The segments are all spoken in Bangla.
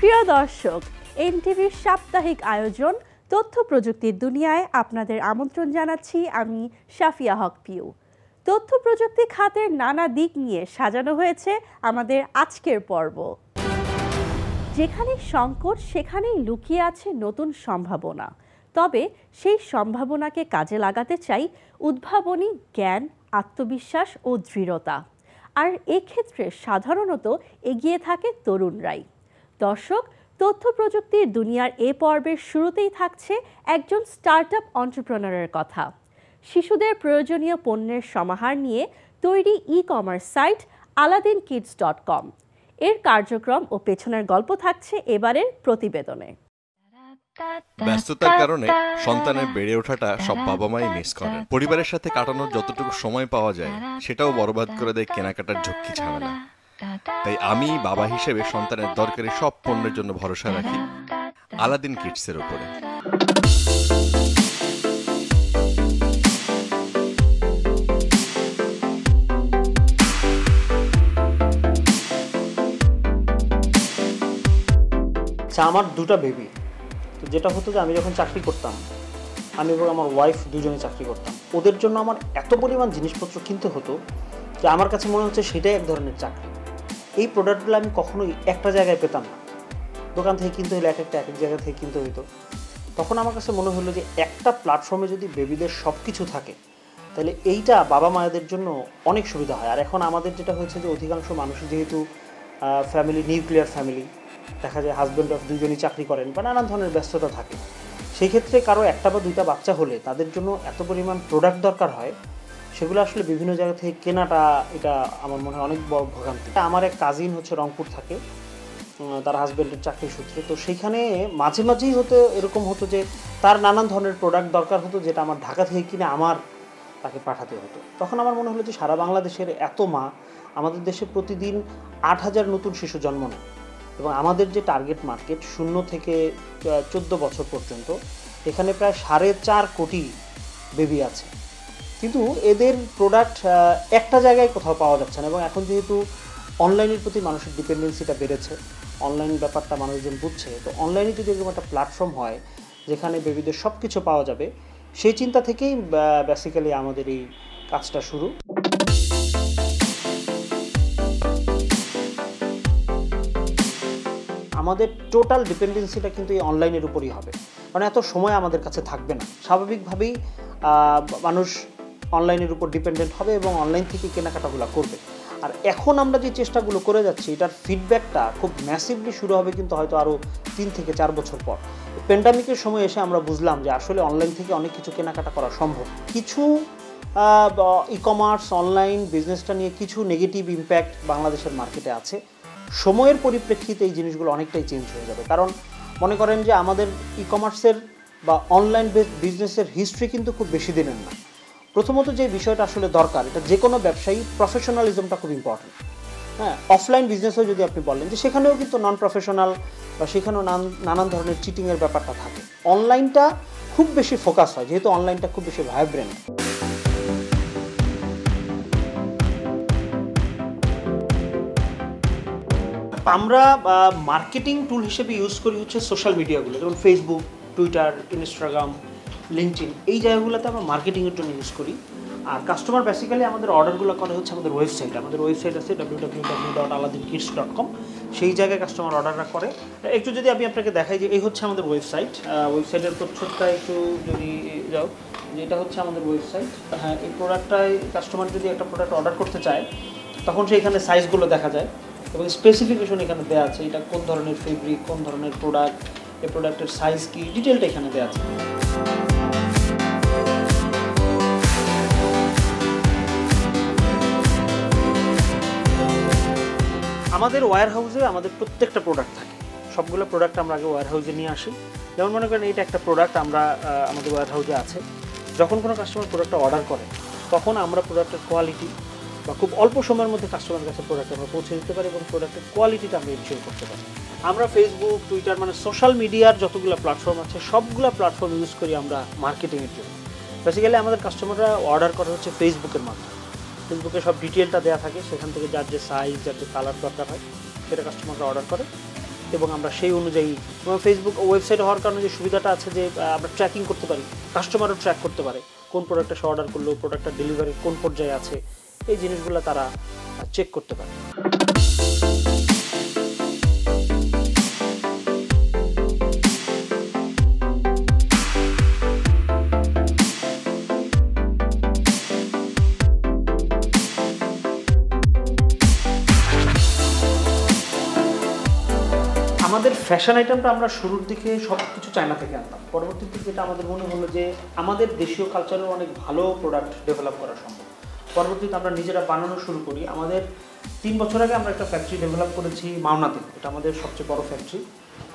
প্রিয় দর্শক, এনটিভির সাপ্তাহিক আয়োজন তথ্য প্রযুক্তির দুনিয়ায় আপনাদের আমন্ত্রণ জানাচ্ছি আমি শাফিয়া হক পিউ। তথ্য প্রযুক্তি খাতের নানা দিক নিয়ে সাজানো হয়েছে আমাদের আজকের পর্ব। যেখানে সংকট সেখানেই লুকিয়ে আছে নতুন সম্ভাবনা, তবে সেই সম্ভাবনাকে কাজে লাগাতে চাই উদ্ভাবনী জ্ঞান, আত্মবিশ্বাস ও দৃঢ়তা। আর এক্ষেত্রে সাধারণত এগিয়ে থাকে তরুণরাই। দর্শক, তথ্য প্রযুক্তির দুনিয়ার এ পর্বের শুরুতেই থাকছে একজন স্টার্টআপ এন্টারপ্রেনারের কথা। শিশুদের প্রয়োজনীয় পণ্যের সমাহার নিয়ে তৈরি ই-কমার্স সাইট aladdinkids.com এর কার্যক্রম ও পেছনের গল্প থাকছে এবারের প্রতিবেদনে। ব্যস্ততার কারণে সন্তানের বেড়ে ওঠাটা সব বাবা মাই মিস করেন। পরিবারের সাথে কাটানোর যতটুকু সময় পাওয়া যায় সেটাও বরবাদ করে দেয় কেনাকাটার ঝক্কি ঝামেলা। তাই আমি বাবা হিসেবে সন্তানের দরকারি সব পণ্যের জন্য ভরসা রাখি আলাদিন কিডসের উপরে। আমার দুটা বেবি, তো যেটা হতো যে আমি যখন চাকরি করতাম, আমি এবং আমার ওয়াইফ দুজনে চাকরি করতাম, ওদের জন্য আমার এত পরিমাণ জিনিসপত্র কিনতে হতো যে আমার কাছে মনে হচ্ছে সেটাই এক ধরনের চাকরি। এই প্রোডাক্টগুলো আমি কখনোই একটা জায়গায় পেতাম না, দোকান থেকে কিনতে হলে এক এক জায়গা থেকে কিনতে হতো। তখন আমার কাছে মনে হলো যে একটা প্ল্যাটফর্মে যদি বেবিদের সব কিছু থাকে তাহলে এইটা বাবা মায়েদের জন্য অনেক সুবিধা হয়। আর এখন আমাদের যেটা হয়েছে যে অধিকাংশ মানুষ যেহেতু ফ্যামিলি নিউক্লিয়ার ফ্যামিলি, দেখা যায় হাজব্যান্ড ওয়াইফ দুজনই চাকরি করেন বা নানান ধরনের ব্যস্ততা থাকে, সেই ক্ষেত্রে কারো একটা বা দুইটা বাচ্চা হলে তাদের জন্য এত পরিমাণ প্রোডাক্ট দরকার হয়, সেগুলো আসলে বিভিন্ন জায়গা থেকে কেনাটা এটা আমার মনে হয় অনেক বড় ভোগান্তি। আমার এক কাজিন হচ্ছে রংপুর থাকে, তার হাজব্যান্ডের চাকরি সূত্রে, তো সেইখানে মাঝে মাঝেই এরকম হতো যে তার নানান ধরনের প্রোডাক্ট দরকার হতো যেটা আমার ঢাকা থেকে কিনে আমার তাকে পাঠাতে হতো। তখন আমার মনে হলো যে সারা বাংলাদেশের এত মা, আমাদের দেশে প্রতিদিন 8,000 নতুন শিশু জন্ম নেয় এবং আমাদের যে টার্গেট মার্কেট 0 থেকে 14 বছর পর্যন্ত, এখানে প্রায় 4.5 কোটি বেবি আছে, কিন্তু এদের প্রোডাক্ট একটা জায়গায় কোথাও পাওয়া যাচ্ছে না। এবং এখন যেহেতু অনলাইনের প্রতি মানুষের ডিপেন্ডেন্সিটা বেড়েছে, অনলাইন ব্যাপারটা মানুষজন বুঝছে, তো অনলাইনে যদি এরকম একটা প্ল্যাটফর্ম হয় যেখানে বেবিদের সব কিছু পাওয়া যাবে, সেই চিন্তা থেকেই বেসিক্যালি আমাদের এই কাজটা শুরু। আমাদের টোটাল ডিপেন্ডেন্সিটা কিন্তু এই অনলাইনের উপরই হবে, কারণ এত সময় আমাদের কাছে থাকবে না। স্বাভাবিকভাবেই মানুষ অনলাইনের উপর ডিপেন্ডেন্ট হবে এবং অনলাইন থেকে কেনাকাটাগুলো করবে। আর এখন আমরা যে চেষ্টাগুলো করে যাচ্ছি, এটার ফিডব্যাকটা খুব ম্যাসিভলি শুরু হবে কিন্তু হয়তো আরও 3 থেকে 4 বছর পর। প্যান্ডামিকের সময় এসে আমরা বুঝলাম যে আসলে অনলাইন থেকে অনেক কিছু কেনাকাটা করা সম্ভব। কিছু ই-কমার্স অনলাইন বিজনেসটা নিয়ে কিছু নেগেটিভ ইম্প্যাক্ট বাংলাদেশের মার্কেটে আছে। সময়ের পরিপ্রেক্ষিতে এই জিনিসগুলো অনেকটাই চেঞ্জ হয়ে যাবে, কারণ মনে করেন যে আমাদের ই-কমার্সের বা অনলাইন বেসড বিজনেসের হিস্ট্রি কিন্তু খুব বেশি দিনের না। প্রথমত যে বিষয়টা আসলে দরকার, এটা যে কোনো ব্যবসায়ী প্রফেশনালিজমটা খুব ইম্পর্টেন্ট। হ্যাঁ, অফলাইন বিজনেসও যদি আপনি বলেন যে সেখানেও কিন্তু নন প্রফেশনাল বা সেখানেও নানান ধরনের চিটিংয়ের ব্যাপারটা থাকে। অনলাইনটা খুব বেশি ফোকাস হয় যেহেতু অনলাইনটা খুব বেশি ভাইব্রেন্ট। আমরা মার্কেটিং টুল হিসেবে ইউজ করি হচ্ছে সোশ্যাল মিডিয়াগুলো, যেমন ফেসবুক, টুইটার, ইনস্টাগ্রাম, লিঙ্কডইন, এই জায়গাগুলোতে আমরা মার্কেটিংয়ের জন্য ইউজ করি। আর কাস্টমার বেসিক্যালি আমাদের অর্ডারগুলো করে হচ্ছে আমাদের ওয়েবসাইটে। আমাদের ওয়েবসাইট আছে www.aladdinkids.com, সেই জায়গায় কাস্টমার অর্ডারটা করে। একটু যদি আমি আপনাকে দেখাই যে এই হচ্ছে আমাদের ওয়েবসাইট, ওয়েবসাইটের তথ্যটা একটু যদি যাও, যে এটা হচ্ছে আমাদের ওয়েবসাইট। হ্যাঁ, এই প্রোডাক্টটায় কাস্টমার যদি একটা প্রোডাক্ট অর্ডার করতে চায় তখন সেইখানে সাইজগুলো দেখা যায় এবং স্পেসিফিকেশন এখানে দেওয়া আছে, এটা কোন ধরনের ফেব্রিক, কোন ধরনের প্রোডাক্ট, এই প্রোডাক্টের সাইজ কি, ডিটেলটা এখানে দেওয়া আছে। আমাদের ওয়্যার হাউসে আমাদের প্রত্যেকটা প্রোডাক্ট থাকে, সবগুলো প্রোডাক্ট আমরা আগে ওয়্যার হাউসে নিয়ে আসি। যেমন মনে করেন এটা একটা প্রোডাক্ট আমরা আমাদের ওয়্যার হাউসে আছে। যখন কোনো কাস্টমার প্রোডাক্টটা অর্ডার করে তখন আমরা প্রোডাক্টের কোয়ালিটি বা খুব অল্প সময়ের মধ্যে কাস্টমারের কাছে প্রোডাক্ট আমরা পৌঁছে দিতে পারি এবং প্রোডাক্টের কোয়ালিটিটা আমরা এনশিওর করতে পারি। আমরা ফেসবুক, টুইটার, মানে সোশ্যাল মিডিয়ার যতগুলো প্ল্যাটফর্ম আছে সবগুলো প্ল্যাটফর্ম ইউজ করি আমরা মার্কেটিংয়ের জন্য। বেসিক্যালি আমাদের কাস্টমাররা অর্ডার করে হচ্ছে ফেসবুকের মাধ্যমে। ফেসবুকে সব ডিটেলটা দেওয়া থাকে, সেখান থেকে যার যে সাইজ, যার যে কালার দরকার হয় সেটা কাস্টমাররা অর্ডার করে। এবং আমরা সেই অনুযায়ী, এবং ফেসবুক ওয়েবসাইট হওয়ার কারণে যে সুবিধাটা আছে যে আমরা ট্র্যাকিং করতে পারি, কাস্টমারও ট্র্যাক করতে পারে কোন প্রোডাক্টটা সে অর্ডার করলো, প্রোডাক্টটা ডেলিভারি কোন পর্যায়ে আছে, এই জিনিসগুলো তারা চেক করতে পারে। আমাদের ফ্যাশন আইটেমটা আমরা শুরুর দিকে সব কিছু চায়না থেকে আনতাম। পরবর্তীতে যেটা আমাদের মনে হলো যে আমাদের দেশীয় কালচারের অনেক ভালো প্রোডাক্ট ডেভেলপ করা সম্ভব। পরবর্তীতে আমরা নিজেরা বানানো শুরু করি। আমাদের 3 বছর আগে আমরা একটা ফ্যাক্টরি ডেভেলপ করেছি মাওনাতে, এটা আমাদের সবচেয়ে বড় ফ্যাক্টরি।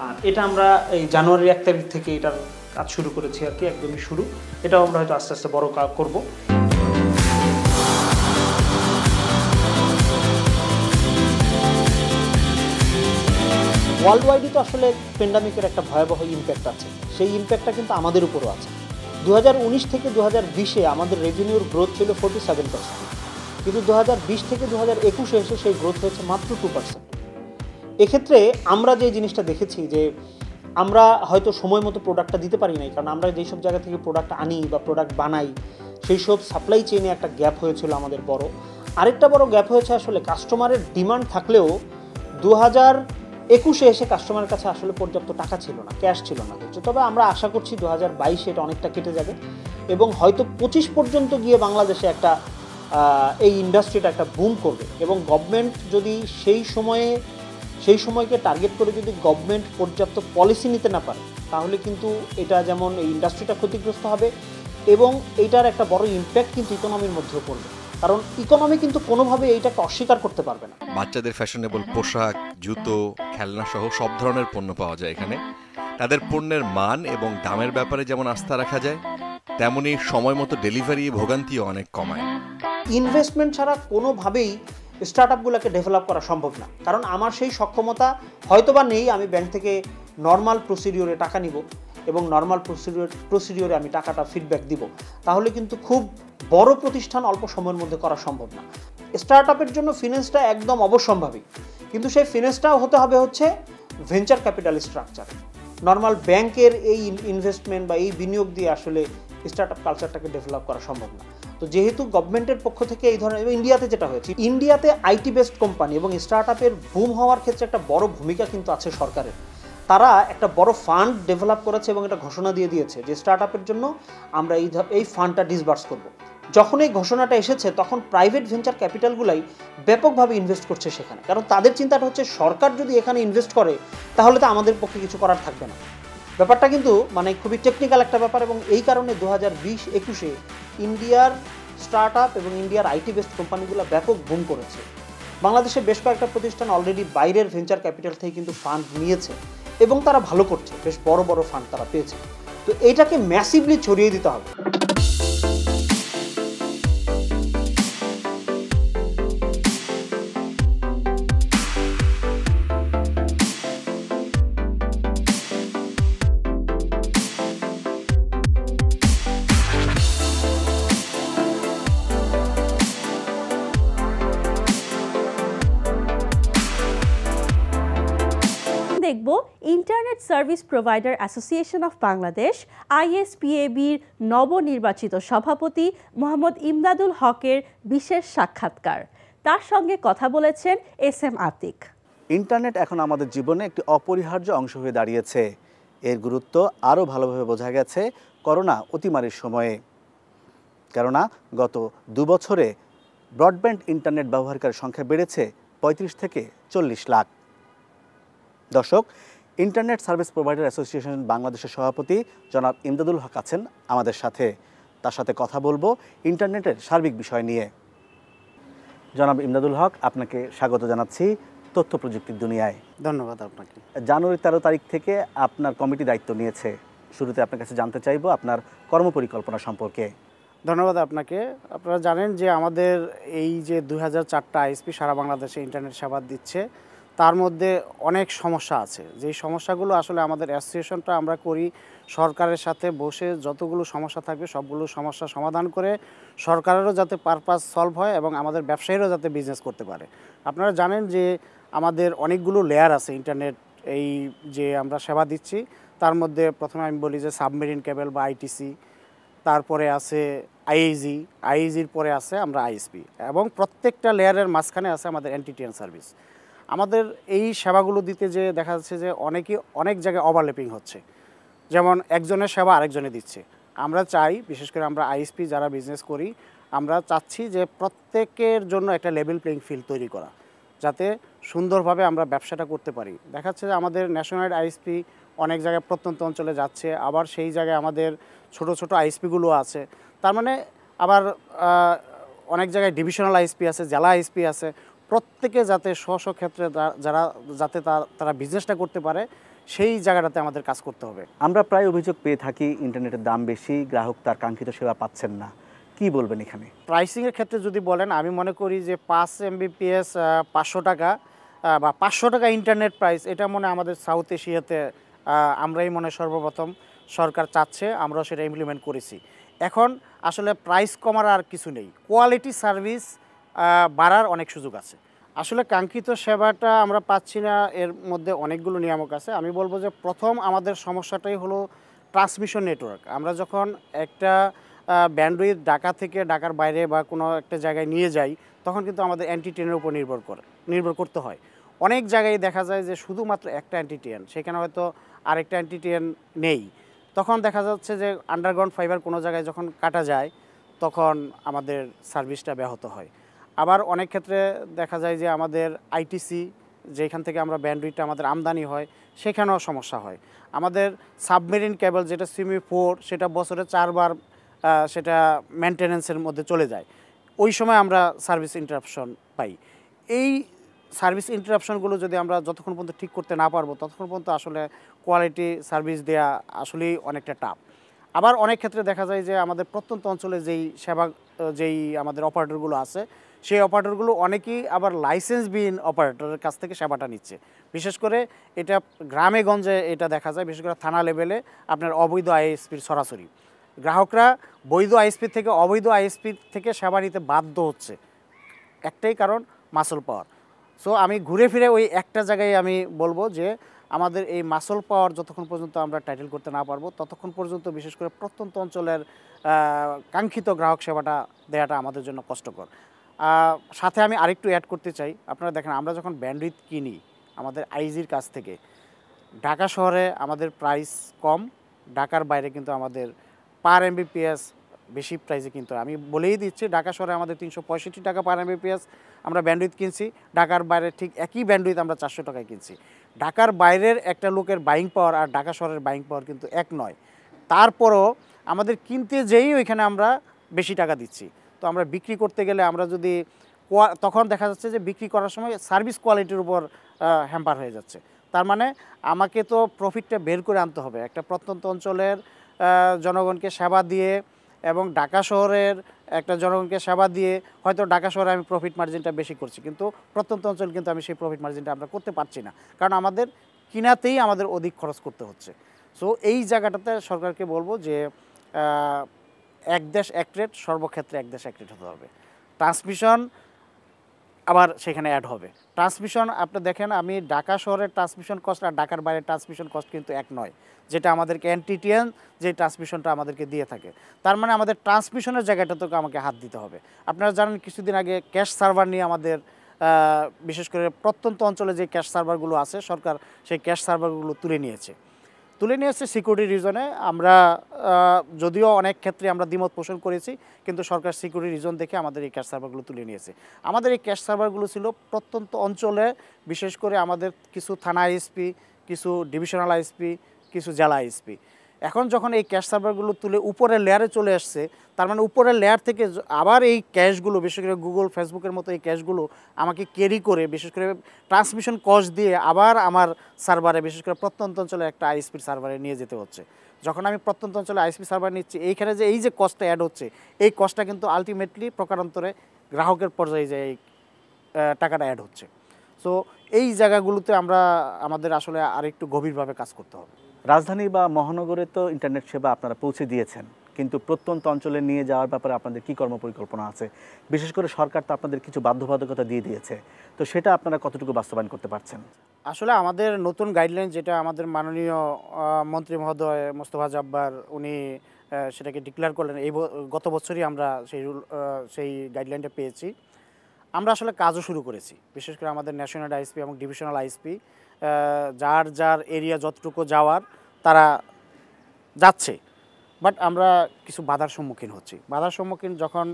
আর এটা আমরা এই জানুয়ারি 1 তারিখ থেকে এটার কাজ শুরু করেছি আর কি, একদমই শুরু। এটাও আমরা হয়তো আস্তে আস্তে বড় কাজ করবো। ওয়ার্ল্ড ওয়াইডই তো আসলে প্যান্ডামিকের একটা ভয়াবহ ইম্প্যাক্ট আছে, সেই ইম্প্যাক্টটা কিন্তু আমাদের উপরও আছে। 2019 থেকে 2020-এ আমাদের রেভিনিউর গ্রোথ ছিল 47%, কিন্তু 2020 থেকে 2021-এ এসে সেই গ্রোথ হয়েছে মাত্র 2%। এক্ষেত্রে আমরা যে জিনিসটা দেখেছি যে আমরা হয়তো সময় মতো প্রোডাক্টটা দিতে পারি নাই, কারণ আমরা যেসব জায়গা থেকে প্রোডাক্ট আনি বা প্রোডাক্ট বানাই সেই সব সাপ্লাই চেইনে একটা গ্যাপ হয়েছিল আমাদের বড়। আরেকটা বড় গ্যাপ হয়েছে আসলে কাস্টমারের ডিমান্ড থাকলেও 2021-এ এসে কাস্টমারের কাছে আসলে পর্যাপ্ত টাকা ছিল না, ক্যাশ ছিল না। তবে আমরা আশা করছি 2022-এ এটা অনেকটা কেটে যাবে এবং হয়তো 25 পর্যন্ত গিয়ে বাংলাদেশে একটা এই ইন্ডাস্ট্রিটা একটা বুম করবে। এবং গভর্নমেন্ট যদি সেই সময়কে টার্গেট করে যদি গভর্নমেন্ট পর্যাপ্ত পলিসি নিতে না পারে, তাহলে কিন্তু এটা যেমন এই ইন্ডাস্ট্রিটা ক্ষতিগ্রস্ত হবে এবং এইটার একটা বড় ইম্প্যাক্ট কিন্তু ইকোনমির মধ্যেও পড়বে, কারণ ইকোনমি কিন্তু কোনোভাবে এইটাকে অস্বীকার করতে পারবে না। বাচ্চাদের ফ্যাশনেবল পোশাক, জুতো, খেলনা সহ সব ধরনের পণ্য পাওয়া যায় এখানে। তাদের পণ্যের মান এবং দামের ব্যাপারে যেমন আস্থা রাখা যায়, তেমনি সময় মতো ডেলিভারি ভোগান্তিও অনেক কমায়। ইনভেস্টমেন্ট ছাড়া কোনোভাবেই স্টার্টআপগুলোকে ডেভেলপ করা সম্ভব না, কারণ আমার সেই সক্ষমতা হয়তোবা নেই। আমি ব্যাংক থেকে নর্মাল প্রসিডিওরে টাকা নিব এবং নর্মাল প্রসিডিওরে আমি টাকাটা ফিডব্যাক দিব, তাহলে কিন্তু খুব বড় প্রতিষ্ঠান অল্প সময়ের মধ্যে করা সম্ভব না। স্টার্টআপের জন্য ফিন্যান্সটা একদম অবশ্যম্ভাবী, কিন্তু সেই ফিন্যান্সটাও হতে হবে হচ্ছে ভেঞ্চার ক্যাপিটাল স্ট্রাকচার। নর্মাল ব্যাংকের এই ইনভেস্টমেন্ট বা এই বিনিয়োগ দিয়ে আসলে স্টার্টআপ কালচারটাকে ডেভেলপ করা সম্ভব না। তো যেহেতু গভর্নমেন্টের পক্ষ থেকে এই ধরনের, ইন্ডিয়াতে যেটা হয়েছে, ইন্ডিয়াতে আইটি বেসড কোম্পানি এবং স্টার্টআপের বুম হওয়ার ক্ষেত্রে একটা বড় ভূমিকা কিন্তু আছে সরকারের। তারা একটা বড় ফান্ড ডেভেলপ করেছে এবং এটা ঘোষণা দিয়ে দিয়েছে যে স্টার্টআপের জন্য আমরা এই ফান্ডটা ডিসবার্স করব। যখন এই ঘোষণাটা এসেছে তখন প্রাইভেট ভেঞ্চার ক্যাপিটালগুলাই ব্যাপকভাবে ইনভেস্ট করছে সেখানে, কারণ তাদের চিন্তাটা হচ্ছে সরকার যদি এখানে ইনভেস্ট করে তাহলে তো আমাদের পক্ষে কিছু করার থাকবে না। ব্যাপারটা কিন্তু মানে খুবই টেকনিক্যাল একটা ব্যাপার এবং এই কারণে 2020-21-এ ইন্ডিয়ার স্টার্টআপ এবং ইন্ডিয়ার আইটি বেসড কোম্পানিগুলো ব্যাপক বুম করেছে। বাংলাদেশে বেশ কয়েকটা প্রতিষ্ঠান অলরেডি বাইরের ভেঞ্চার ক্যাপিটাল থেকে কিন্তু ফান্ড নিয়েছে এবং তারা ভালো করছে, বেশ বড় বড় ফান্ড তারা পেয়েছে। তো এইটাকে ম্যাসিভলি ছড়িয়ে দিতে হবে। দেখব internet service provider association of Bangladesh ISPAB-র নবনির্বাচিত সভাপতি মোহাম্মদ ইমদাদুল হকের বিশেষ সাক্ষাৎকার। তার সঙ্গে কথা বলেছেন SM আতিক। ইন্টারনেট এখন আমাদের জীবনে একটি অপরিহার্য অংশ হয়ে দাঁড়িয়েছে। এর গুরুত্ব আরও ভালোভাবে বোঝা গেছে করোনা অতিমারির সময়ে। কেননা গত 2 বছরে ব্রডব্যান্ড ইন্টারনেট ব্যবহারকারীর সংখ্যা বেড়েছে 35 থেকে 40 লাখ। দর্শক, ইন্টারনেট সার্ভিস প্রোভাইডার অ্যাসোসিয়েশন বাংলাদেশের সভাপতি জনাব ইমদাদুল হক আছেন আমাদের সাথে। তার সাথে কথা বলবো ইন্টারনেটের সার্বিক বিষয় নিয়ে। জনাব ইমদাদুল হক, আপনাকে স্বাগত জানাচ্ছি তথ্য প্রযুক্তির দুনিয়ায়। ধন্যবাদ আপনাকে। জানুয়ারি 13 তারিখ থেকে আপনার কমিটি দায়িত্ব নিয়েছে। শুরুতে আপনার কাছে জানতে চাইব আপনার কর্মপরিকল্পনা সম্পর্কে। ধন্যবাদ আপনাকে। আপনারা জানেন যে আমাদের এই যে 2004টা ISP সারা বাংলাদেশে ইন্টারনেট সেবা দিচ্ছে, তার মধ্যে অনেক সমস্যা আছে। যেই সমস্যাগুলো আসলে আমাদের অ্যাসোসিয়েশনটা আমরা করি সরকারের সাথে বসে, যতগুলো সমস্যা থাকবে সবগুলো সমস্যা সমাধান করে সরকারেরও যাতে পারপাস সলভ হয় এবং আমাদের ব্যবসায়ীরাও যাতে বিজনেস করতে পারে। আপনারা জানেন যে আমাদের অনেকগুলো লেয়ার আছে ইন্টারনেট এই যে আমরা সেবা দিচ্ছি তার মধ্যে প্রথমে আমি বলি যে সাবমেরিন কেবল বা আইটিসি, তারপরে আছে আইএইজির পরে আছে আমরা আইএসপি, এবং প্রত্যেকটা লেয়ারের মাঝখানে আছে আমাদের এনটিটিএন সার্ভিস। আমাদের এই সেবাগুলো দিতে যে দেখা যাচ্ছে যে অনেক জায়গায় ওভারল্যাপিং হচ্ছে, যেমন একজনের সেবা আরেকজনে দিচ্ছে। আমরা চাই, বিশেষ করে আমরা আইএসপি যারা বিজনেস করি, আমরা চাচ্ছি যে প্রত্যেকের জন্য একটা লেভেল প্লেইং ফিল্ড তৈরি করা, যাতে সুন্দরভাবে আমরা ব্যবসাটা করতে পারি। দেখা যাচ্ছে যে আমাদের ন্যাশনাল আইএসপি অনেক জায়গায় প্রত্যন্ত অঞ্চলে যাচ্ছে, আবার সেই জায়গায় আমাদের ছোট ছোট আইএসপিগুলো আছে। তার মানে আবার অনেক জায়গায় ডিভিশনাল আইএসপি আছে, জেলা আইএসপি আছে। প্রত্যেকে যাতে স্ব ক্ষেত্রে যাতে তারা বিজনেসটা করতে পারে, সেই জায়গাটাতে আমাদের কাজ করতে হবে। আমরা প্রায় অভিযোগ পেয়ে থাকি ইন্টারনেটের দাম বেশি, গ্রাহক তার কাঙ্ক্ষিত সেবা পাচ্ছেন না। কি বলবেন এখানে? প্রাইসিংয়ের ক্ষেত্রে যদি বলেন, আমি মনে করি যে 5 Mbps 500 টাকা বা 500 টাকা ইন্টারনেট প্রাইস, এটা মনে আমাদের সাউথ এশিয়াতে আমরাই মনে সর্বপ্রথম সরকার চাচ্ছে, আমরাও সেটা ইমপ্লিমেন্ট করেছি। এখন আসলে প্রাইস কমার আর কিছু নেই, কোয়ালিটি সার্ভিস বাড়ার অনেক সুযোগ আছে। আসলে কাঙ্ক্ষিত সেবাটা আমরা পাচ্ছি না, এর মধ্যে অনেকগুলো নিয়ামক আছে। আমি বলবো যে প্রথম আমাদের সমস্যাটাই হলো ট্রান্সমিশন নেটওয়ার্ক। আমরা যখন একটা ব্যান্ডউইথ ঢাকা থেকে ঢাকার বাইরে বা কোনো একটা জায়গায় নিয়ে যাই, তখন কিন্তু আমাদের অ্যান্টিটেনের উপর নির্ভর করতে হয়। অনেক জায়গায় দেখা যায় যে শুধুমাত্র একটা অ্যান্টিটেন, সেখানে হয়তো আরেকটা অ্যান্টিটেন নেই। তখন দেখা যাচ্ছে যে আন্ডারগ্রাউন্ড ফাইবার কোনো জায়গায় যখন কাটা যায়, তখন আমাদের সার্ভিসটা ব্যাহত হয়। আবার অনেক ক্ষেত্রে দেখা যায় যে আমাদের আইটিসি, যেখান থেকে আমরা ব্যান্ডউইথটা আমাদের আমদানি হয়, সেখানেও সমস্যা হয়। আমাদের সাবমেরিন কেবল যেটা সিমি 4, সেটা বছরে 4 বার সেটা মেনটেন্যান্সের মধ্যে চলে যায়। ওই সময় আমরা সার্ভিস ইন্টারাপশন পাই। এই সার্ভিস ইন্টারাপশনগুলো যদি আমরা যতক্ষণ পর্যন্ত ঠিক করতে না পারবো, ততক্ষণ পর্যন্ত আসলে কোয়ালিটি সার্ভিস দেওয়া আসলেই অনেকটা টাফ। আবার অনেক ক্ষেত্রে দেখা যায় যে আমাদের প্রত্যন্ত অঞ্চলে যেই আমাদের অপারেটরগুলো আছে, সেই অপারেটরগুলো অনেকেই আবার লাইসেন্সবিহীন অপারেটরের কাছ থেকে সেবাটা নিচ্ছে। বিশেষ করে এটা গ্রামে গঞ্জে এটা দেখা যায়, বিশেষ করে থানা লেভেলে আপনার অবৈধ আইএসপির সরাসরি গ্রাহকরা বৈধ আইএসপি থেকে অবৈধ আইএসপি থেকে সেবা নিতে বাধ্য হচ্ছে, একটাই কারণ মাসল পাওয়ার। সো আমি ঘুরে ফিরে ওই একটা জায়গায় আমি বলবো যে আমাদের এই মাসল পাওয়ার যতক্ষণ পর্যন্ত আমরা টাইটেল করতে না পারবো, ততক্ষণ পর্যন্ত বিশেষ করে প্রত্যন্ত অঞ্চলের কাঙ্ক্ষিত গ্রাহক সেবাটা দেওয়াটা আমাদের জন্য কষ্টকর। সাথে আমি আরেকটু অ্যাড করতে চাই, আপনারা দেখেন আমরা যখন ব্যান্ডউইথ কিনি আমাদের আইজির কাছ থেকে, ঢাকা শহরে আমাদের প্রাইস কম, ঢাকার বাইরে কিন্তু আমাদের পার Mbps বেশি প্রাইসে কিনতে হয়। আমি বলেই দিচ্ছি, ঢাকা শহরে আমাদের 365 টাকা পার Mbps আমরা ব্যান্ডউইথ কিনছি, ঢাকার বাইরে ঠিক একই ব্যান্ডউইথ আমরা 400 টাকায় কিনছি। ঢাকার বাইরের একটা লোকের বাইং পাওয়ার আর ঢাকা শহরের বাইং পাওয়ার কিন্তু এক নয়। তারপরও আমাদের কিনতে যেই ওইখানে আমরা বেশি টাকা দিচ্ছি। তো আমরা বিক্রি করতে গেলে আমরা যদি তখন দেখা যাচ্ছে যে বিক্রি করার সময় সার্ভিস কোয়ালিটির উপর হ্যাম্পার হয়ে যাচ্ছে। তার মানে আমাকে তো প্রফিটটা বের করে আনতে হবে একটা প্রত্যন্ত অঞ্চলের জনগণকে সেবা দিয়ে, এবং ঢাকা শহরের একটা জনগণকে সেবা দিয়ে হয়তো ঢাকা শহরে আমি প্রফিট মার্জিনটা বেশি করছি, কিন্তু প্রত্যন্ত অঞ্চল কিন্তু আমি সেই প্রফিট মার্জিনটা আমরা করতে পারছি না, কারণ আমাদের কিনাতেই আমাদের অধিক খরচ করতে হচ্ছে। সো এই জায়গাটাতে সরকারকে বলবো যে এক দেশ এক রেট, সর্বক্ষেত্রে এক দেশ এক রেট হতে হবে। ট্রান্সমিশন আবার সেখানে অ্যাড হবে। ট্রান্সমিশন আপনি দেখেন, আমি ঢাকা শহরের ট্রান্সমিশন কস্ট আর ঢাকার বাইরের ট্রান্সমিশন কস্ট কিন্তু এক নয়, যেটা আমাদেরকে এনটিটিএন যে ট্রান্সমিশনটা আমাদেরকে দিয়ে থাকে। তার মানে আমাদের ট্রান্সমিশনের জায়গাটাতেও আমাকে হাত দিতে হবে। আপনারা জানেন কিছুদিন আগে ক্যাশ সার্ভার নিয়ে আমাদের বিশেষ করে প্রত্যন্ত অঞ্চলে যে ক্যাশ সার্ভারগুলো আছে, সরকার সেই ক্যাশ সার্ভারগুলো তুলে নিয়েছে সিকিউরিটি রিজনে। আমরা যদিও অনেক ক্ষেত্রে আমরা দ্বিমত পোষণ করেছি, কিন্তু সরকার সিকিউরিটি রিজন দেখে আমাদের এই ক্যাশ সার্ভারগুলো তুলে নিয়েছে। আমাদের এই ক্যাশ সার্ভারগুলো ছিল প্রত্যন্ত অঞ্চলে, বিশেষ করে আমাদের কিছু থানা আইএসপি, কিছু ডিভিশনাল আইএসপি, কিছু জেলা আইএসপি। এখন যখন এই ক্যাশ সার্ভারগুলো তুলে উপরের লেয়ারে চলে আসছে, তার মানে উপরের লেয়ার থেকে আবার এই ক্যাশগুলো, বিশেষ করে গুগল ফেসবুকের মতো এই ক্যাশগুলো আমাকে ক্যারি করে, বিশেষ করে ট্রান্সমিশন কস্ট দিয়ে আবার আমার সার্ভারে, বিশেষ করে প্রত্যন্ত অঞ্চলে একটা আইএসপির সার্ভারে নিয়ে যেতে হচ্ছে। যখন আমি প্রত্যন্ত অঞ্চলে আইএসপি সার্ভার নিচ্ছি, এইখানে যে এই যে কস্টটা অ্যাড হচ্ছে, এই কস্টটা কিন্তু আলটিমেটলি প্রকারান্তরে গ্রাহকের পর্যায়ে যে এই টাকাটা অ্যাড হচ্ছে। সো এই জায়গাগুলোতে আমাদের আসলে আরেকটু গভীরভাবে কাজ করতে হবে। রাজধানী বা মহানগরে তো ইন্টারনেট সেবা আপনারা পৌঁছে দিয়েছেন, কিন্তু প্রত্যন্ত অঞ্চলে নিয়ে যাওয়ার ব্যাপারে আপনাদের কি কর্মপরিকল্পনা আছে? বিশেষ করে সরকার তো আপনাদের কিছু বাধ্যবাধকতা দিয়ে দিয়েছে, তো সেটা আপনারা কতটুকু বাস্তবায়ন করতে পারছেন? আসলে আমাদের নতুন গাইডলাইন, যেটা আমাদের মাননীয় মন্ত্রী মহোদয় মোস্তফা জব্বার উনি সেটাকে ডিক্লেয়ার করলেন, গত বছরই আমরা সেই গাইডলাইনটা পেয়েছি। আমরা আসলে কাজও শুরু করেছি, বিশেষ করে আমাদের ন্যাশনাল আইএসপি এবং ডিভিশনাল আইএসপি যার যার এরিয়া যতটুকু যাওয়ার তারা যাচ্ছে, বাট আমরা কিছু বাধার সম্মুখীন হচ্ছি। বাধার সম্মুখীন যখন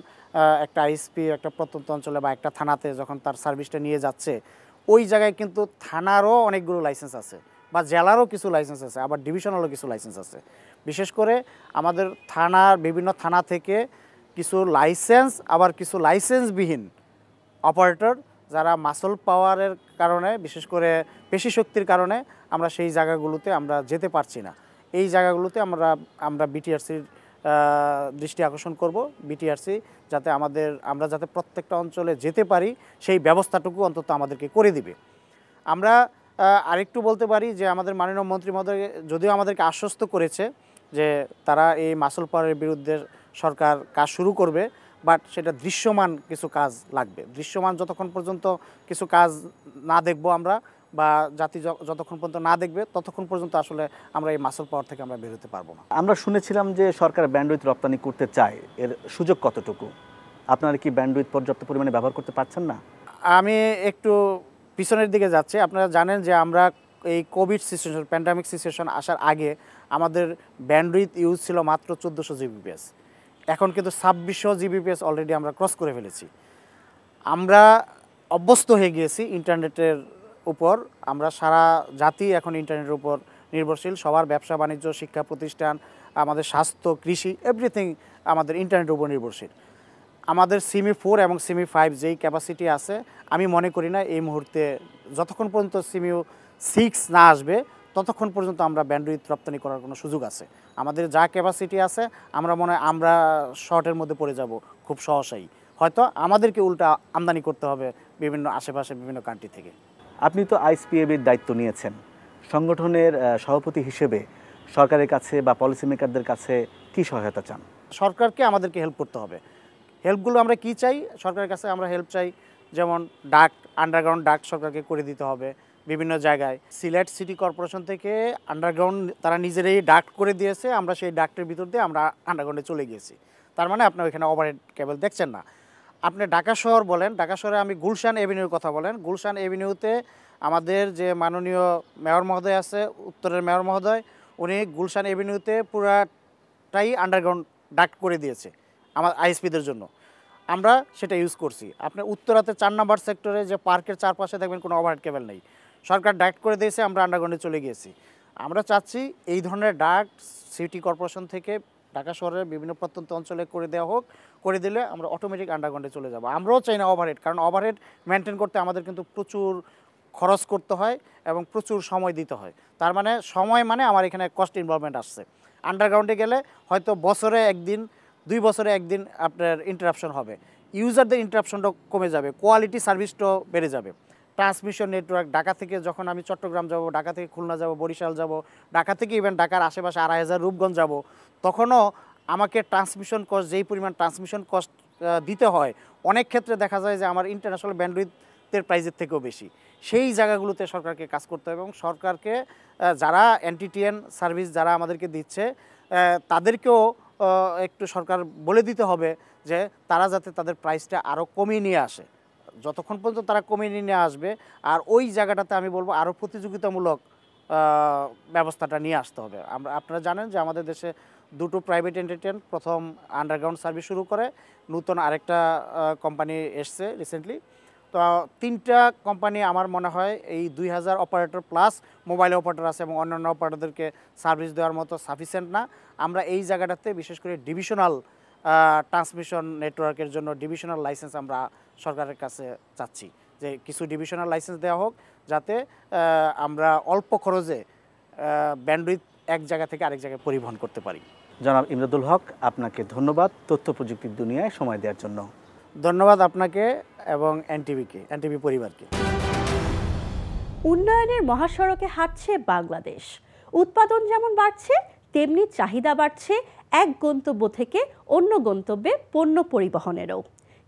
একটা আইএসপি একটা প্রত্যন্ত অঞ্চলে বা একটা থানাতে যখন তার সার্ভিসটা নিয়ে যাচ্ছে, ওই জায়গায় কিন্তু থানারও অনেকগুলো লাইসেন্স আছে বা জেলারও কিছু লাইসেন্স আছে, আবার ডিভিশনালও কিছু লাইসেন্স আছে। বিশেষ করে আমাদের বিভিন্ন থানা থেকে কিছু লাইসেন্স, আবার কিছু লাইসেন্সবিহীন অপারেটর যারা মাসল পাওয়ারের কারণে, বিশেষ করে পেশি শক্তির কারণে আমরা সেই জায়গাগুলোতে আমরা যেতে পারছি না। এই জায়গাগুলোতে আমরা বিটিআরসির দৃষ্টি আকর্ষণ করব। বিটিআরসি যাতে আমরা যাতে প্রত্যেকটা অঞ্চলে যেতে পারি সেই ব্যবস্থাটুকু অন্তত আমাদেরকে করে দিবে। আমরা আরেকটু বলতে পারি যে আমাদের মাননীয় মন্ত্রী মহোদয় যদিও আমাদেরকে আশ্বস্ত করেছে যে তারা এই মাসল পাওয়ারের বিরুদ্ধে সরকার কাজ শুরু করবে, বাট সেটা দৃশ্যমান কিছু কাজ লাগবে। দৃশ্যমান যতক্ষণ পর্যন্ত কিছু কাজ না দেখব আমরা, বা জাতি যতক্ষণ পর্যন্ত না দেখবে ততক্ষণ পর্যন্ত আসলে আমরা এই মাসল পাওয়ার থেকে আমরা বের হতে পারবো না। আমরা শুনেছিলাম যে সরকার ব্যান্ডউইথ রপ্তানি করতে চায়, এর সুযোগ কতটুকু? আপনারা কি ব্যান্ডউইথ পর্যাপ্ত পরিমাণে ব্যবহার করতে পারছেন না? আমি একটু পিছনের দিকে যাচ্ছি। আপনারা জানেন যে আমরা এই কোভিড সিচুয়েশন, প্যান্ডামিক সিচুয়েশন আসার আগে আমাদের ব্যান্ডউইথ ইউজ ছিল মাত্র 1400 জিবিপিএস। এখন কিন্তু 2600 জিবিপিএস অলরেডি আমরা ক্রস করে ফেলেছি। আমরা অভ্যস্ত হয়ে গিয়েছি ইন্টারনেটের উপর। আমরা সারা জাতি এখন ইন্টারনেটের উপর নির্ভরশীল। সবার ব্যবসা বাণিজ্য, শিক্ষা প্রতিষ্ঠান, আমাদের স্বাস্থ্য, কৃষি, এভরিথিং আমাদের ইন্টারনেটের উপর নির্ভরশীল। আমাদের সিমি 4 এবং সিমি 5 যেই ক্যাপাসিটি আছে, আমি মনে করি না এই মুহূর্তে যতক্ষণ পর্যন্ত সিমি 6 না আসবে ততক্ষণ পর্যন্ত আমরা ব্যান্ডউইথ রপ্তানি করার কোনো সুযোগ আছে। আমাদের যা ক্যাপাসিটি আছে আমরা মনে হয় আমরা শর্টের মধ্যে পড়ে যাব খুব সহসাই। হয়তো আমাদেরকে উল্টা আমদানি করতে হবে বিভিন্ন আশেপাশে বিভিন্ন কান্ট্রি থেকে। আপনি তো আইএসপিএবির দায়িত্ব নিয়েছেন, সংগঠনের সভাপতি হিসেবে সরকারের কাছে বা পলিসি মেকারদের কাছে কি সহায়তা চান? সরকারকে আমাদেরকে হেল্প করতে হবে। হেল্পগুলো আমরা কি চাই? সরকারের কাছে আমরা হেল্প চাই, যেমন আন্ডারগ্রাউন্ড ডাক্ট সরকারকে করে দিতে হবে বিভিন্ন জায়গায়। সিলেট সিটি কর্পোরেশন থেকে আন্ডারগ্রাউন্ড তারা নিজেরাই ডাক্ট করে দিয়েছে, আমরা সেই ডাক্টের ভিতর দিয়ে আমরা আন্ডারগ্রাউন্ডে চলে গিয়েছি। তার মানে আপনার ওইখানে ওভারহেড কেবল দেখছেন না। আপনি ঢাকা শহর বলেন, ঢাকা শহরে আমি গুলশান এভিনিউর কথা বলেন, গুলশান এভিনিউতে আমাদের যে মাননীয় মেয়র মহোদয় আছে, উত্তরের মেয়র মহোদয়, উনি গুলশান এভিনিউতে পুরাটাই আন্ডারগ্রাউন্ড ডাক্ট করে দিয়েছে আমার আইএসপিদের জন্য। আমরা সেটা ইউজ করছি। আপনি উত্তরাতে 4 নম্বর সেক্টরে যে পার্কের চারপাশে দেখবেন কোনো ওভারহেড কেবল নেই, সরকার ডাক্ট করে দিয়েছে, আমরা আন্ডারগ্রাউন্ডে চলে গিয়েছি। আমরা চাচ্ছি এই ধরনের ডাক্ট সিটি কর্পোরেশন থেকে ঢাকা শহরের বিভিন্ন প্রত্যন্ত অঞ্চলে করে দেওয়া হোক। করে দিলে আমরা অটোমেটিক আন্ডারগ্রাউন্ডে চলে যাব। আমরাও চাই না ওভারহেড, কারণ ওভারহেড মেনটেন করতে আমাদের কিন্তু প্রচুর খরচ করতে হয় এবং প্রচুর সময় দিতে হয়। তার মানে সময় মানে আমার এখানে কস্ট ইনভলভমেন্ট আসছে। আন্ডারগ্রাউন্ডে গেলে হয়তো বছরে একদিন, 2 বছরে একদিন আপনার ইন্টারাপশন হবে, ইউজারদের ইন্টারাপশনটা কমে যাবে, কোয়ালিটি সার্ভিসটাও বেড়ে যাবে। ট্রান্সমিশন নেটওয়ার্ক, ঢাকা থেকে যখন আমি চট্টগ্রাম যাব, ঢাকা থেকে খুলনা যাব, বরিশাল যাব, ঢাকা থেকে ইভেন ঢাকার আশেপাশে 2500 রূপগঞ্জ যাব, তখনও আমাকে ট্রান্সমিশন কস্ট, যেই পরিমাণ ট্রান্সমিশন কস্ট দিতে হয়, অনেক ক্ষেত্রে দেখা যায় যে আমার ইন্টারন্যাশনাল ব্যান্ডউইথের প্রাইসের থেকেও বেশি। সেই জায়গাগুলোতে সরকারকে কাজ করতে হবে এবং সরকারকে যারা এনটিটিএন সার্ভিস যারা আমাদেরকে দিচ্ছে তাদেরকেও একটু সরকার বলে দিতে হবে যে তারা যাতে তাদের প্রাইসটা আরও কমিয়ে নিয়ে আসে। যতক্ষণ পর্যন্ত তারা কমিয়ে নিয়ে আসবে, আর ওই জায়গাটাতে আমি বলবো আরও প্রতিযোগিতামূলক ব্যবস্থাটা নিয়ে আসতে হবে। আপনারা জানেন যে আমাদের দেশে 2টো প্রাইভেট এন্টারটেইন প্রথম আন্ডারগ্রাউন্ড সার্ভিস শুরু করে, নতুন আরেকটা কোম্পানি এসছে রিসেন্টলি। তো 3টা কোম্পানি আমার মনে হয় এই 2000 অপারেটর প্লাস মোবাইল অপারেটর আছে এবং অন্যান্য অপারেটরদেরকে সার্ভিস দেওয়ার মতো সাফিসিয়েন্ট না। আমরা এই জায়গাটাতে বিশেষ করে ডিভিশনাল ট্রান্সমিশন নেটওয়ার্কের জন্য ডিভিশনাল লাইসেন্স আমরা সরকারের কাছে চাচ্ছি, যে কিছু ডিভিশনাল লাইসেন্স দেওয়া হোক যাতে আমরা অল্প খরচে ব্যান্ডউইথ এক জায়গা থেকে আরেক জায়গায় পরিবহন করতে পারি। জনাব ইমদাদুল হক, আপনাকে ধন্যবাদ তথ্য প্রযুক্তির দুনিয়ায় সময় দেওয়ার জন্য। ধন্যবাদ আপনাকে এবং এনটিভি পরিবারকে। উন্নয়নের মহাসড়কে হাঁটছে বাংলাদেশ। উৎপাদন যেমন বাড়ছে তেমনি চাহিদা বাড়ছে এক গন্তব্য থেকে অন্য গন্তব্যে পণ্য পরিবহনেরও।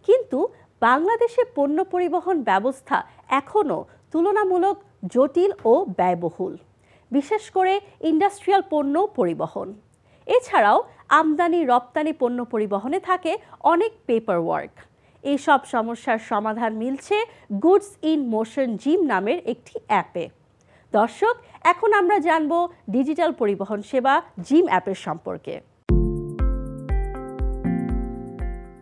কিন্তু বাংলাদেশে পণ্য পরিবহন ব্যবস্থা এখনও তুলনামূলক জটিল ও ব্যয়বহুল, বিশেষ করে ইন্ডাস্ট্রিয়াল পণ্য পরিবহন। এছাড়াও আমদানি রপ্তানি পণ্য পরিবহনে থাকে অনেক পেপার ওয়ার্ক। এই সব সমস্যার সমাধান মিলছে গুডস ইন মোশন জিম নামের একটি অ্যাপে। দর্শক, এখন আমরা জানব ডিজিটাল পরিবহন সেবা জিম অ্যাপের সম্পর্কে।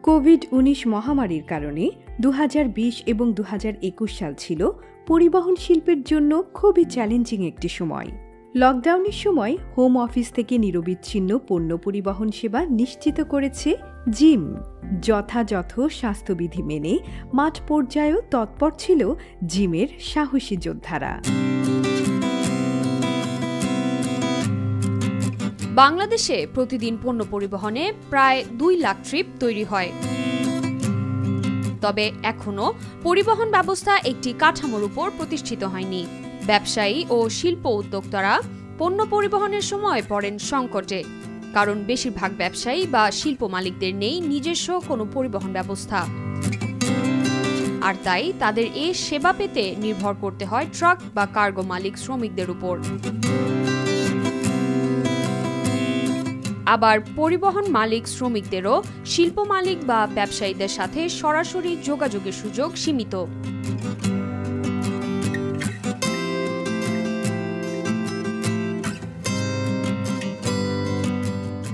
কোভিড-19 মহামারীর কারণে 2020 এবং 2021 সাল ছিল পরিবহন শিল্পের জন্য খুবই চ্যালেঞ্জিং একটি সময়। লকডাউনের সময় হোম অফিস থেকে নিরবিচ্ছিন্ন পণ্য পরিবহন সেবা নিশ্চিত করেছে জিম। যথাযথ স্বাস্থ্যবিধি মেনে মাঠ পর্যায়েও তৎপর ছিল জিমের সাহসী যোদ্ধারা। বাংলাদেশে প্রতিদিন পণ্য পরিবহনে প্রায় 2 লাখ ট্রিপ তৈরি হয়। তবে এখনও পরিবহন ব্যবস্থা একটি কাঠামোর উপর প্রতিষ্ঠিত হয়নি। ব্যবসায়ী ও শিল্প উদ্যোক্তারা পণ্য পরিবহনের সময় পড়েন সংকটে, কারণ বেশিরভাগ ব্যবসায়ী বা শিল্প মালিকদের নেই নিজস্ব কোনো পরিবহন ব্যবস্থা। আর তাই তাদের এই সেবা পেতে নির্ভর করতে হয় ট্রাক বা কার্গো মালিক শ্রমিকদের উপর। আবার পরিবহন মালিক শ্রমিকদেরও শিল্প মালিক বা ব্যবসায়ীদের সাথে সরাসরি যোগাযোগের সুযোগ সীমিত।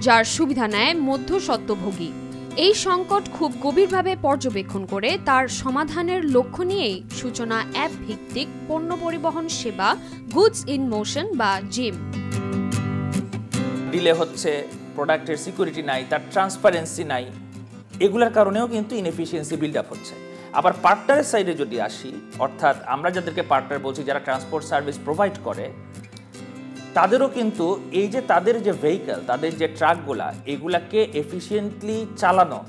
যার সুবিধা নেয় মধ্যস্বত্বভোগী। এই সংকট খুব গভীরভাবে পর্যবেক্ষণ করে তার সমাধানের লক্ষ্য নিয়েই সূচনা অ্যাপ ভিত্তিক পণ্য পরিবহন সেবা গুডস ইন মোশন বা জিম। ডিলে হচ্ছে, প্রোডাক্টের সিকিউরিটি নাই, তার ট্রান্সপারেন্সি নাই, এগুলোর কারণেও কিন্তু ইনএফিসিয়েন্সি বিল্ড আপ হচ্ছে। আবার পার্টনারের সাইডে যদি আসি, অর্থাৎ আমরা যাদেরকে পার্টনার বলছি, যারা ট্রান্সপোর্ট সার্ভিস প্রোভাইড করে, তাদেরও কিন্তু এই যে তাদের যে ভেহিকেল, তাদের যে ট্রাকগুলা, এগুলাকে এফিসিয়েন্টলি চালানো,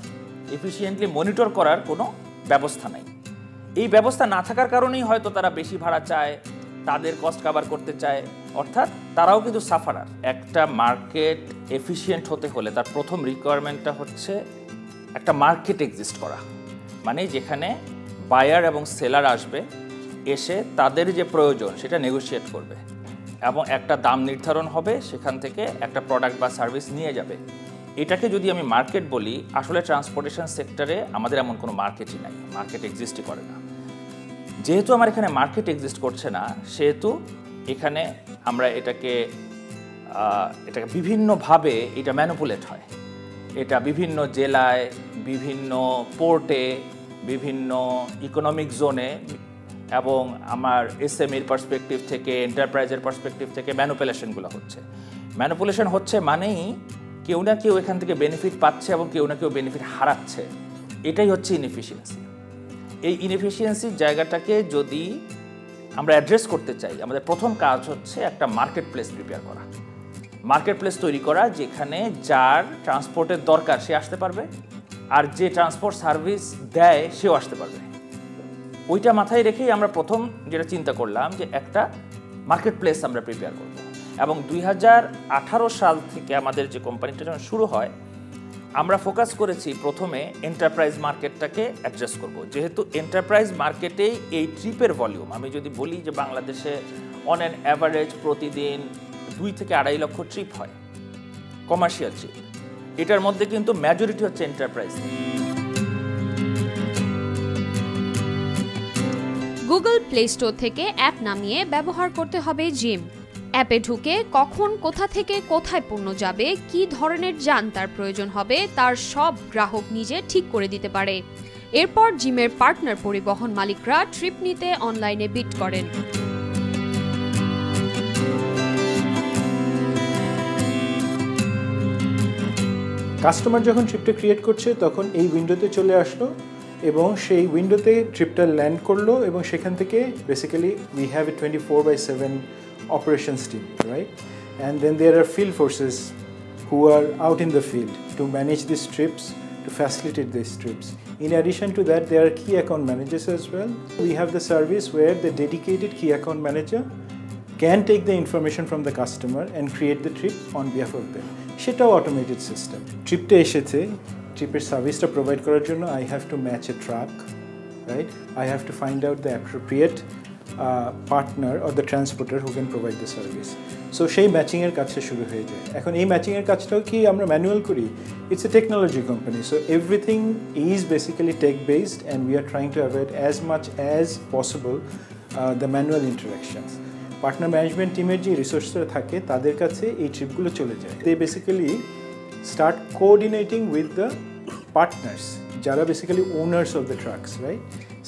এফিসিয়েন্টলি মনিটর করার কোনো ব্যবস্থা নাই। এই ব্যবস্থা না থাকার কারণেই হয়তো তারা বেশি ভাড়া চায়, তাদের কস্ট কভার করতে চায়, অর্থাৎ তারাও কিন্তু সাফারার। একটা মার্কেট এফিসিয়েন্ট হতে হলে তার প্রথম রিকোয়ারমেন্টটা হচ্ছে একটা মার্কেট এক্সিস্ট করা, মানে যেখানে বায়ার এবং সেলার আসবে, এসে তাদের যে প্রয়োজন সেটা নেগোশিয়েট করবে এবং একটা দাম নির্ধারণ হবে, সেখান থেকে একটা প্রোডাক্ট বা সার্ভিস নিয়ে যাবে। এটাকে যদি আমি মার্কেট বলি, আসলে ট্রান্সপোর্টেশন সেক্টরে আমাদের এমন কোনো মার্কেটই নাই, মার্কেট এক্সিস্টই করে না। যেহেতু আমার এখানে মার্কেট এক্সিস্ট করছে না, সেহেতু এখানে আমরা এটাকে বিভিন্নভাবে এটা ম্যানিপুলেট হয়। এটা বিভিন্ন জেলায়, বিভিন্ন পোর্টে, বিভিন্ন ইকোনমিক জোনে এবং আমার এসএমইর পার্সপেক্টিভ থেকে, এন্টারপ্রাইজের পার্সপেক্টিভ থেকে ম্যানিপুলেশনগুলো হচ্ছে। ম্যানিপুলেশন হচ্ছে মানেই কেউ না কেউ এখান থেকে বেনিফিট পাচ্ছে এবং কেউ না কেউ বেনিফিট হারাচ্ছে। এটাই হচ্ছে ইনএফিসিয়েন্সি। এই ইনএফিসিয়েন্সির জায়গাটাকে যদি আমরা অ্যাড্রেস করতে চাই, আমাদের প্রথম কাজ হচ্ছে একটা মার্কেট প্লেস প্রিপেয়ার করা, মার্কেট প্লেস তৈরি করা, যেখানে যার ট্রান্সপোর্টের দরকার সে আসতে পারবে, আর যে ট্রান্সপোর্ট সার্ভিস দেয় সেও আসতে পারবে। ওইটা মাথায় রেখেই আমরা প্রথম যেটা চিন্তা করলাম যে একটা মার্কেট প্লেস আমরা প্রিপেয়ার করব। এবং 2018 সাল থেকে আমাদের যে কোম্পানিটা যখন শুরু হয়, আমরা ফোকাস করেছি প্রথমে এন্টারপ্রাইজ মার্কেটটাকে অ্যাড্রেস করব। যেহেতু এন্টারপ্রাইজ মার্কেটেই এই ট্রিপের ভলিউম, আমি যদি বলি যে বাংলাদেশে অন অ্যান অ্যাভারেজ প্রতিদিন 2 থেকে 2.5 লক্ষ ট্রিপ হয়, কমার্শিয়াল ট্রিপ। এটার মধ্যে কিন্তু মেজরিটি হচ্ছে এন্টারপ্রাইজ। গুগল প্লে স্টোর থেকে অ্যাপ নামিয়ে ব্যবহার করতে হবে জিম। অ্যাপে ঢুকে কখন, কোথা থেকে কোথায় পণ্য যাবে, কি ধরনের যান তার প্রয়োজন হবে, তার সব গ্রাহক নিজে ঠিক করে দিতে পারে। এরপর জিমের পার্টনার পরিবহন মালিকরা ট্রিপ নিতে অনলাইনে বিড করেন। কাস্টমার যখন ট্রিপটা ক্রিয়েট করছে, তখন এই উইন্ডোতে চলে আসলো এবং সেই উইন্ডোতে ট্রিপটা ল্যান্ড করলো, এবং সেখান থেকে basically we have a 24/7 operations team, right? And then there are field forces who are out in the field to manage these trips, to facilitate these trips. In addition to that, there are key account managers as well. We have the service where the dedicated key account manager can take the information from the customer and create the trip on behalf of them. সেটাও অটোমেটেড সিস্টেম। ট্রিপটা এসেছে, ট্রিপের সার্ভিসটা প্রোভাইড করার জন্য I have to match A truck, right? I have to find out the appropriate partner or the transporter who can provide the service. So সেই ম্যাচিংয়ের কাজটা শুরু হয়ে যায়। এখন এই ম্যাচিংয়ের কাজটাও কি আমরা ম্যানুয়াল করি? It's a technology company, so everything is basically tech based and we are trying to avoid as much as possible the manual interactions. Partner management টিমের যে রিসোর্সরা থাকে তাদের কাছে এই ট্রিপগুলো চলে যায়। They basically start coordinating with the partners যারা basically owners of the trucks, right?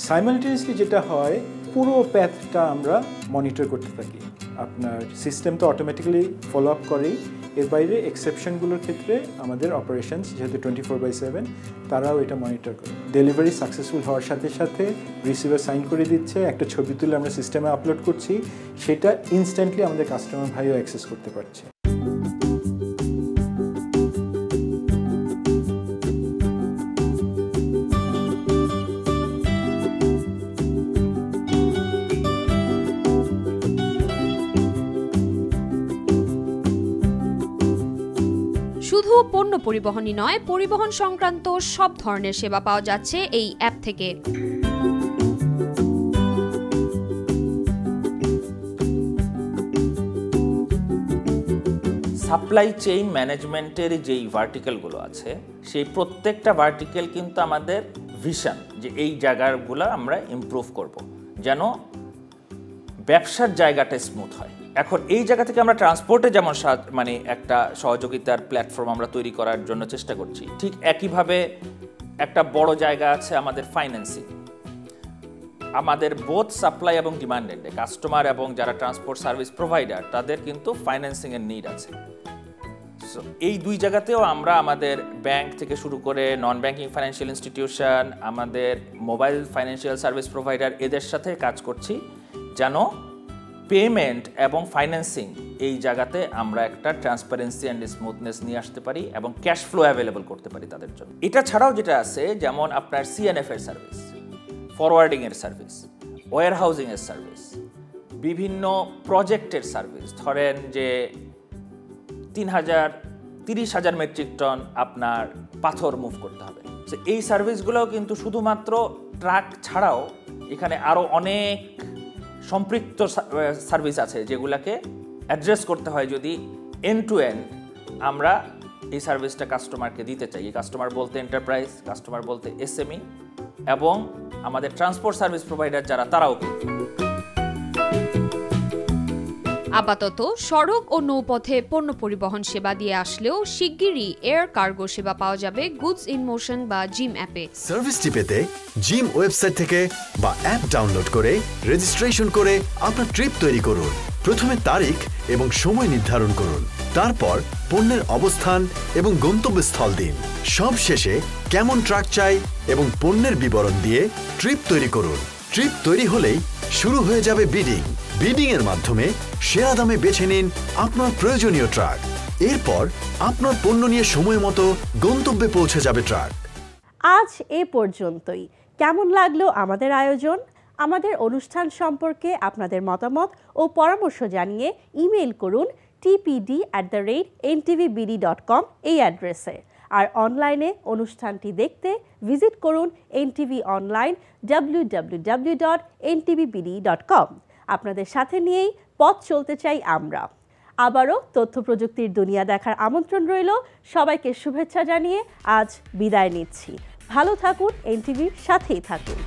Simultaneously যেটা হয়, পুরো প্যাথটা আমরা মনিটর করতে থাকি। আপনার সিস্টেম তো অটোমেটিক্যালি ফলো আপ করেই, এর বাইরে এক্সেপশনগুলোর ক্ষেত্রে আমাদের অপারেশনস যেহেতু 24/7 তারাও এটা মনিটর করে। ডেলিভারি সাকসেসফুল হওয়ার সাথে সাথে রিসিভার সাইন করে দিচ্ছে, একটা ছবি তুলে আমরা সিস্টেমে আপলোড করছি, সেটা ইনস্ট্যান্টলি আমাদের কাস্টমার ভাইও অ্যাক্সেস করতে পারছে। শুধু পণ্য পরিবহনই নয়, পরিবহন সংক্রান্ত সব ধরনের সেবা পাওয়া যাচ্ছে এই অ্যাপ থেকে। সাপ্লাই চেইন ম্যানেজমেন্টের যেই ভার্টিক্যালগুলো আছে, সেই প্রত্যেকটা ভার্টিক্যাল কিন্তু আমাদের ভিশন যে এই জায়গাগুলো আমরা ইমপ্রুভ করব, যেন ব্যবসার জায়গাটা স্মুথ হয়। এখন এই জায়গা থেকে আমরা ট্রান্সপোর্টে যেমন মানে একটা সহযোগিতার প্ল্যাটফর্ম আমরা তৈরি করার জন্য চেষ্টা করছি, ঠিক একইভাবে একটা বড় জায়গা আছে আমাদের ফাইন্যান্সিং। আমাদের বোথ সাপ্লাই এবং ডিমান্ড এন্ডে কাস্টমার এবং যারা ট্রান্সপোর্ট সার্ভিস প্রোভাইডার তাদের কিন্তু ফাইন্যান্সিংয়ের নিড আছে। সো এই দুই জায়গাতেও আমরা আমাদের ব্যাংক থেকে শুরু করে নন ব্যাংকিং ফাইন্যান্সিয়াল ইনস্টিটিউশন, আমাদের মোবাইল ফাইন্যান্সিয়াল সার্ভিস প্রোভাইডার, এদের সাথে কাজ করছি যেন পেমেন্ট এবং ফাইন্যান্সিং এই জায়গাতে আমরা একটা ট্রান্সপারেন্সি অ্যান্ড স্মুথনেস নিয়ে আসতে পারি এবং ক্যাশ ফ্লো অ্যাভেলেবল করতে পারি তাদের জন্য। এটা ছাড়াও যেটা আছে, যেমন আপনার সিএনএফ এর সার্ভিস, ফরওয়ার্ডিংয়ের সার্ভিস, ওয়্যার হাউজিংয়ের সার্ভিস, বিভিন্ন প্রজেক্টের সার্ভিস, ধরেন যে 30,000 মেট্রিক টন আপনার পাথর মুভ করতে হবে, তো এই সার্ভিসগুলোও কিন্তু শুধুমাত্র ট্রাক ছাড়াও এখানে আরও অনেক সম্পৃক্ত সার্ভিস আছে যেগুলোকে অ্যাড্রেস করতে হয় যদি এন্ড টু এন্ড আমরা এই সার্ভিসটা কাস্টমারকে দিতে চাই। কাস্টমার বলতে এন্টারপ্রাইজ, কাস্টমার বলতে এসএমই এবং আমাদের ট্রান্সপোর্ট সার্ভিস প্রোভাইডার যারা, তারাও। আপাতত সড়ক ও নৌপথে পণ্য পরিবহন সেবা দিয়ে আসলেও শিগগিরই এয়ার কার্গো সেবা পাওয়া যাবে গুডস ইন মোশন বা জিম অ্যাপে। সার্ভিসটি পেতে জিম ওয়েবসাইট থেকে বা অ্যাপ ডাউনলোড করে রেজিস্ট্রেশন করে আপনার ট্রিপ তৈরি করুন। প্রথমে তারিখ এবং সময় নির্ধারণ করুন, তারপর পণ্যের অবস্থান এবং গন্তব্যস্থল দিন। সব শেষে কেমন ট্রাক চাই এবং পণ্যের বিবরণ দিয়ে ট্রিপ তৈরি করুন। ট্রিপ তৈরি হলেই শুরু হয়ে যাবে বিডিং। বিডিং এর মাধ্যমে সেরা দামে বেছে নিন আপনার প্রয়োজনীয় ট্রাক। এরপর আপনার পণ্য নিয়ে সময় মতো গন্তব্যে পৌঁছে যাবে ট্রাক। আজ এ পর্যন্তই। কেমন লাগলো আমাদের আয়োজন? আমাদের অনুষ্ঠান সম্পর্কে আপনাদের মতামত ও পরামর্শ জানিয়ে ইমেইল করুন tpd@ntvbd.com এই অ্যাড্রেসে। আর অনলাইনে অনুষ্ঠানটি দেখতে ভিজিট করুন NTV অনলাইন www.ntvbd.com। আপনাদের সাথে নিয়েই পথ চলতে চাই আমরা। আবারও তথ্য প্রযুক্তির দুনিয়া দেখার আমন্ত্রণ রইল। সবাইকে শুভেচ্ছা জানিয়ে আজ বিদায় নিচ্ছি। ভালো থাকুন, NTVর সাথেই থাকুন।